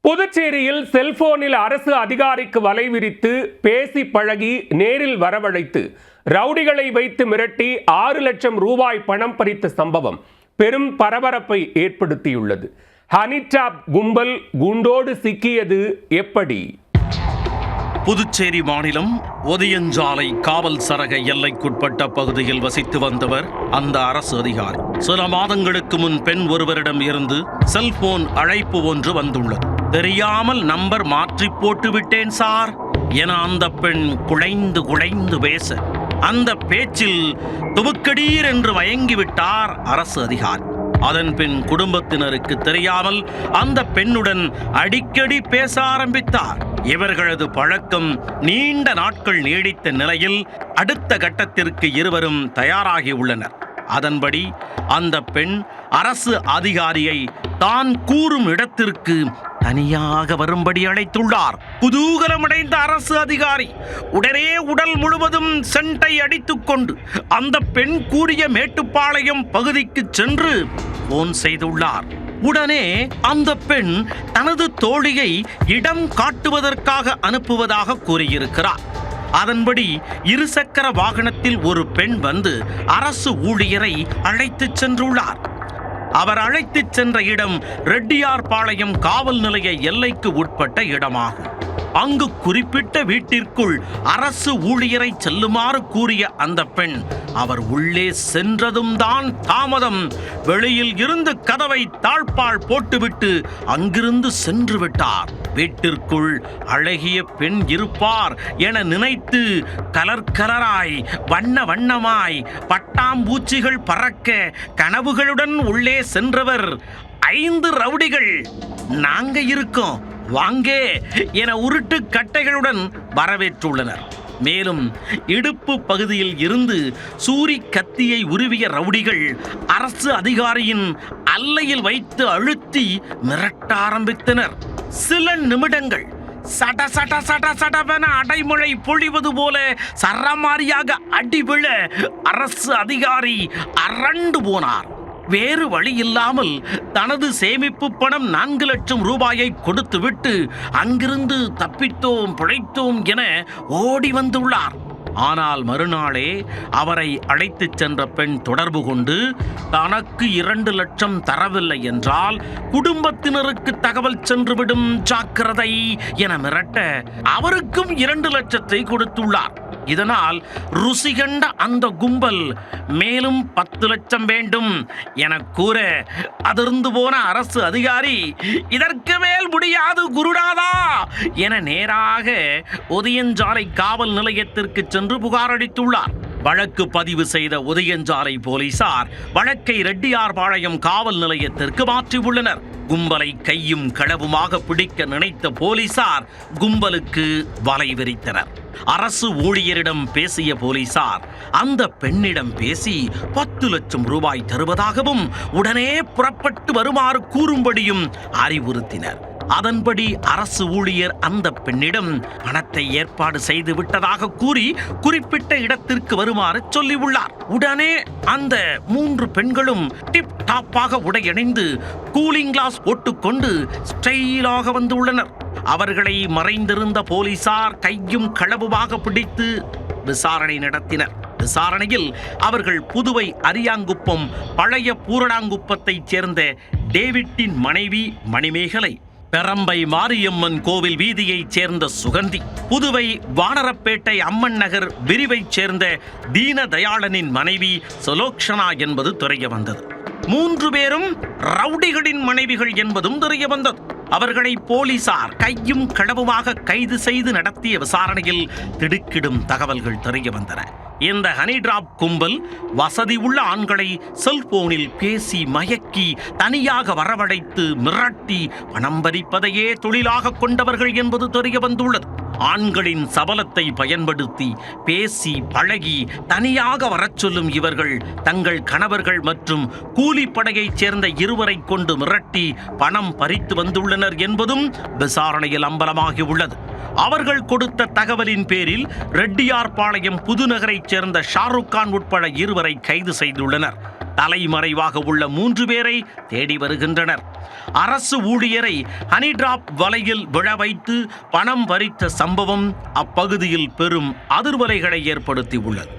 புதுச்சேரியில் செல்போனில் அரசு அதிகாரிக்கு வலை விரித்து பேசி பழகி நேரில் வரவழைத்து ரவுடிகளை வைத்து மிரட்டி 6 லட்சம் ரூபாய் பணம் பறித்த சம்பவம் பெரும் பரபரப்பை ஏற்படுத்தியுள்ளது. ஹனி டிராப் கும்பல் குண்டோடு சிக்கியது எப்படி? புதுச்சேரி மாநிலம் ஒதியஞ்சாலை காவல் சரக எல்லைக்குட்பட்ட பகுதியில் வசித்து வந்தவர் அந்த அரசு அதிகாரி. சில மாதங்களுக்கு முன் பெண் ஒருவரிடம் இருந்து செல்போன் அழைப்பு ஒன்று வந்துள்ளது. தெரியாமல் நம்பர் மாற்றி போட்டு விட்டேன் சார் என அந்த பெண் குழைந்து பேச அந்த பேச்சில் துபுக்கடீர் என்று மயங்கிவிட்டார் அரசு அதிகாரி. அதன் பின் குடும்பத்தினருக்கு தெரியாமல் அந்த பெண்ணுடன் அடிக்கடி பேச ஆரம்பித்தார். இவர்களது பழக்கம் நீண்ட நாட்கள் நீடித்த நிலையில் அடுத்த கட்டத்திற்கு இருவரும் தயாராகி உள்ளனர். அதன்படி அந்த பெண் அரசு அதிகாரியை தான் கூறும் இடத்திற்கு தனியாக வரும்படி அழைத்துள்ளார். குதூகலமடைந்த அரசு அதிகாரி உடனே உடல் முழுவதும் சென்ட்டை அடித்துக்கொண்டு அந்த பெண் கூறிய மேட்டுப்பாளையம் பகுதிக்கு சென்று போன் செய்துள்ளார். உடனே அந்த பெண் தனது தோழியை இடம் காட்டுவதற்காக அனுப்புவதாக கூறியிருக்கிறார். அதன்படி இருசக்கர வாகனத்தில் ஒரு பெண் வந்து அரசு ஊழியரை அழைத்துச் சென்றுள்ளார். அவர் அழைத்துச் சென்ற இடம் ரெட்டியார்பாளையம் காவல் நிலைய எல்லைக்கு உட்பட்ட இடமாகும். அங்கு குறிப்பிட்ட வீட்டிற்குள் அரசு ஊழியரை செல்லுமாறு கூறிய அந்த பெண் அவர் உள்ளே சென்றதும் தான் தாமதம். வெளியில் இருந்து கதவை தாழ்பாள் போட்டுவிட்டு அங்கிருந்து சென்று விட்டார். வீட்டிற்குள் அழகிய பெண் இருப்பார் என நினைத்து கலராய் வண்ணமாய் பட்டாம்பூச்சிகள் பறக்க கனவுகளுடன் உள்ளே சென்றவர் 5 ரவுடிகள் நாங்க இருக்கோம் வாங்கே என உருட்டு கட்டைகளுடன் வரவேற்றுள்ளனர். மேலும் இடுப்பு பகுதியில் இருந்து சூரி கத்தியை உருவிய ரவுடிகள் அரசு அதிகாரியின் அல்லையில் வைத்து அழுத்தி மிரட்ட ஆரம்பித்தனர். சில நிமிடங்கள் சடவென அடைமழை பொழிவது போல சரமாரியாக அடிவிழ அரசு அதிகாரி அரண்டு போனார். வேறு வழி இல்லாமல் தனது சேமிப்பு பணம் 4 லட்சம் ரூபாயை கொடுத்துவிட்டு அங்கிருந்து தப்பித்தோம் பிழைத்தோம் என ஓடி வந்துள்ளார். ஆனால் மறுநாளே அவரை அழைத்துச் சென்ற பெண் தொடர்பு கொண்டு தனக்கு 2 லட்சம் தரவில்லை என்றால் குடும்பத்தினருக்கு தகவல் சென்றுவிடும் ஜாக்கிரதை என மிரட்ட அவருக்கும் 2 லட்சத்தை கொடுத்துள்ளார். இதனால் ருசி கண்ட அந்த கும்பல் மேலும் 10 லட்சம் வேண்டும் என கூற அதிர்ந்து போன அரசு அதிகாரி இதற்கு மேல் முடியாது குருநாதா என நேராக ஒதியஞ்சாலை காவல் நிலையத்திற்கு சென்று புகார் அளித்துள்ளார். வழக்கு பதிவு செய்த ஒதியஞ்சாலை போலீசார் வழக்கை ரெட்டியார்பாளையம் காவல் நிலையத்திற்கு மாற்றியுள்ளனர். கும்பலை கையும் களவுமாக பிடிக்க நினைத்த போலீசார் கும்பலுக்கு வலை விரித்தனர். அரசு ஊழியரிடம் பேசிய போலீசார் அந்த பெண்ணிடம் பேசி 10 லட்சம் ரூபாய் தருவதாகவும் உடனே புறப்பட்டு வருமாறு கூறும்படியும் அறிவுறுத்தினர். அதன்படி அரசு ஊழியர் அந்த பெண்ணிடம் பணத்தை ஏற்பாடு செய்து விட்டதாக கூறி குறிப்பிட்ட இடத்திற்கு வருமாறு சொல்லியுள்ளார். உடனே அந்த 3 பெண்களும் டிப் டாப்பாக உடையணிந்து கூலிங் கிளாஸ் போட்டுக்கொண்டு ஸ்டைலாக வந்துள்ளனர். அவர்களை மறைந்திருந்த போலீசார் கையும் களவுமாக பிடித்து விசாரணை நடத்தினர். விசாரணையில் அவர்கள் புதுவை அரியாங்குப்பம் பழைய பூரணாங்குப்பத்தைச் சேர்ந்த டேவிட்டின் மனைவி மணிமேகலை, பெரம்பை மாரியம்மன் கோவில் வீதியைச் சேர்ந்த சுகந்தி, புதுவை வானரப்பேட்டை அம்மன் நகர் விரிவைச் சேர்ந்த தீனதயாளனின் மனைவி சுலோக்ஷனா என்பது தெரிய வந்தது. 3 பேரும் ரவுடிகளின் மனைவிகள் என்பதும் தெரிய வந்தது. அவர்களை போலீசார் கையும் களவுமாக கைது செய்து நடத்திய விசாரணையில் திடுக்கிடும் தகவல்கள் தெரிய வந்தன. இந்த ஹனி டிராப் கும்பல் வசதி உள்ள ஆண்களை செல்போனில் பேசி மயக்கி தனியாக வரவழைத்து மிரட்டி பணம் பறிப்பதையே தொழிலாக கொண்டவர்கள் என்பது தெரிய வந்துள்ளது. ஆண்களின் சபலத்தை பயன்படுத்தி பேசி பழகி தனியாக வரச் சொல்லும் இவர்கள் தங்கள் கணவர்கள் மற்றும் கூலிப்படையைச் சேர்ந்த 2 கொண்டு மிரட்டி பணம் பறித்து வந்துள்ளனர் என்பதும் விசாரணையில் அம்பலமாகியுள்ளது. அவர்கள் கொடுத்த தகவலின் பேரில் ரெட்டியார்பாளையம் புதுநகரைச் சேர்ந்த ஷாருக் கான் உட்பட 2 கைது செய்துள்ளனர். தலைமறைவாக உள்ள 3 பேரை தேடி வருகின்றனர். அரசு ஊழியரை ஹனி டிராப் வலையில் விழ வைத்து பணம் பறித்த சம்பவம் அப்பகுதியில் பெரும் அதிர்வலைகளை ஏற்படுத்தியுள்ளது.